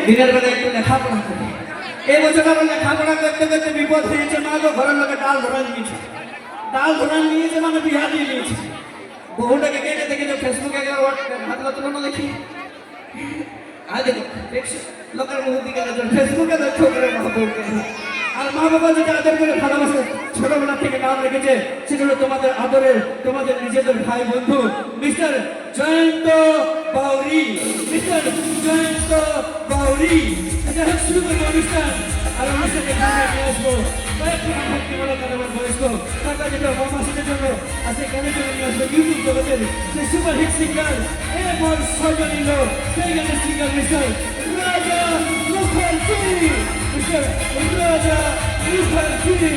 দিনের বেলা একটু লেখাপড়া করি। এই বছর আবার লেখাপড়া করতে করতে বিপদ হয়েছে, মা তো ঘরের লোকে ডাল ধরা নিয়েছে, ডাল ধরা নিয়েছে মানে বিহা দিয়ে নিয়েছে। বহুটাকে কেটে দেখে যে ফেসবুকে হাত তুলনা দেখি, আর দেখো দেখছো লোকের মুখ দিকে ফেসবুকে দেখো করে মা বউকে। আর মা বাবা যেটা আদর করে ভালোবাসে ছোটবেলা থেকে নাম রেখেছে সেগুলো তোমাদের আদরের, তোমাদের নিজেদের ভাই বন্ধু মিস্টার জয়ন্ত বাউরি, মিস্টার জয়ন্ত বাউরি। এটা শুরু করবো অনুষ্ঠান, আর অনুষ্ঠানে গানে নিয়ে আসবো কয়েকটি ভক্তিমূলক গান আমার বয়স্ক টাকা যেটা মাসের জন্য আর সেই গানের জন্য নিয়ে আসবো ইউটিউব জগতের সেই সুপার হিট সিঙ্গার এরপর সর্বনিম্ন সেই গানের সিঙ্গার মিস্টার রাজা মুখার্জি, মিস্টার রাজা মুখার্জি।